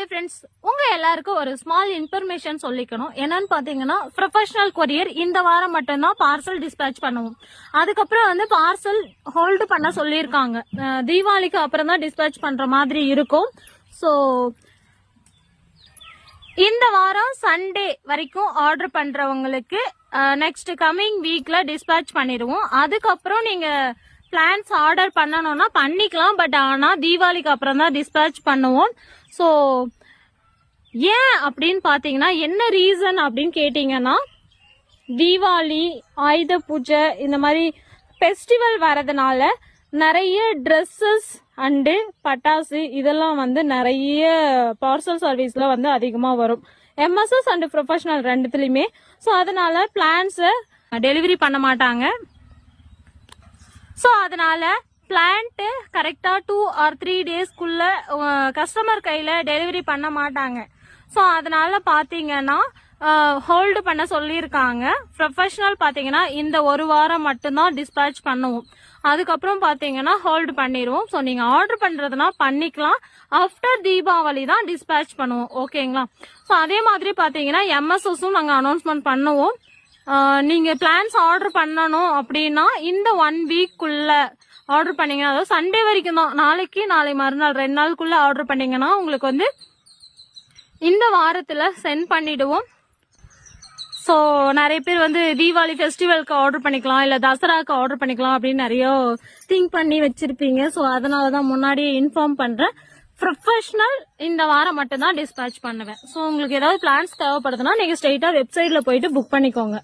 Hello friends, உங்க எல்லாருக்கும் ஒரு ஸ்மால் இன்ஃபர்மேஷன் சொல்லிக்கணும். என்னன்னு பாத்தீங்கன்னா, ப்ரொஃபஷனல் கொரியர் இந்த வாரம் மட்டும்தான் பார்சல் டிஸ்பேச் பண்ணுவோம். அதுக்கப்புறம் வந்து பார்சல் ஹோல்டு பண்ண சொல்லியிருக்காங்க. தீபாவளிக்கு அப்புறம் தான் டிஸ்பேச் பண்ற மாதிரி இருக்கும். ஸோ இந்த வாரம் சண்டே வரைக்கும் ஆர்டர் பண்றவங்களுக்கு நெக்ஸ்ட் கமிங் வீக்ல டிஸ்பேச் பண்ணிடுவோம். அதுக்கப்புறம் நீங்க பிளான்ஸ் ஆர்டர் பண்ணணும்னா பண்ணிக்கலாம். பட் ஆனா தீபாவளிக்கு அப்புறம் தான் டிஸ்பேச் பண்ணுவோம். ஸோ ஏன் அப்படின்னு பாத்தீங்கன்னா, என்ன ரீசன் அப்படின்னு கேட்டீங்கன்னா, தீபாவளி, ஆயுத பூஜை இந்த மாதிரி ஃபெஸ்டிவல் வரதுனால நிறைய ட்ரெஸ்ஸஸ் அண்டு பட்டாசு இதெல்லாம் வந்து நிறைய பார்சல் சர்வீஸ்ல வந்து அதிகமா வரும். எம்எஸ்எஸ் அண்ட் ப்ரொஃபஷனல் ரெண்டுத்துலயுமே. ஸோ அதனால பிளான்ஸை டெலிவரி பண்ண மாட்டாங்க. ஸோ அதனால பிளான்ட்டு கரெக்டா 2 or 3 டேஸ்க்குள்ள கஸ்டமர் கையில டெலிவரி பண்ண மாட்டாங்க. ஸோ அதனால பாத்தீங்கன்னா ஹோல்டு பண்ண சொல்லியிருக்காங்க. ப்ரொஃபஷனல் பாத்தீங்கன்னா இந்த ஒரு வாரம் மட்டும்தான் டிஸ்பேச் பண்ணுவோம். அதுக்கப்புறம் பாத்தீங்கன்னா ஹோல்டு பண்ணிடுவோம். ஸோ நீங்க ஆர்டர் பண்றதுனா பண்ணிக்கலாம். ஆஃப்டர் தீபாவளி தான் டிஸ்பேச் பண்ணுவோம். ஓகேங்களா? ஸோ அதே மாதிரி பாத்தீங்கன்னா எம்எஸ்எஸும் நாங்க அனௌன்ஸ்மெண்ட் பண்ணுவோம். நீங்க பிளான்ஸ் ஆர்டர் பண்ணணும் அப்படின்னா இந்த 1 வீக்குள்ள ஆர்டர் பண்ணீங்கன்னா, அதாவது சண்டே வரைக்கும் தான், நாளைக்கு நாளை மறுநாள் 2 நாளுக்குள்ள ஆர்டர் பண்ணீங்கன்னா உங்களுக்கு வந்து இந்த வாரத்துல சென்ட் பண்ணிடுவோம். ஸோ நிறைய பேர் வந்து தீபாவளி ஃபெஸ்டிவலுக்கு ஆர்டர் பண்ணிக்கலாம், இல்ல தசராக்கு ஆர்டர் பண்ணிக்கலாம் அப்படின்னு நிறைய திங்க் பண்ணி வச்சிருப்பீங்க. ஸோ அதனாலதான் முன்னாடியே இன்ஃபார்ம் பண்றேன். ப்ரொஃபஷனல் இந்த வாரம் மட்டும் தான் டிஸ்பேச் பண்ணுவேன். ஸோ உங்களுக்கு ஏதாவது பிளான்ஸ் தேவைப்படுதுன்னா நீங்க ஸ்ட்ரெயிட்டா வெப்சைட்ல போயிட்டு புக் பண்ணிக்கோங்க.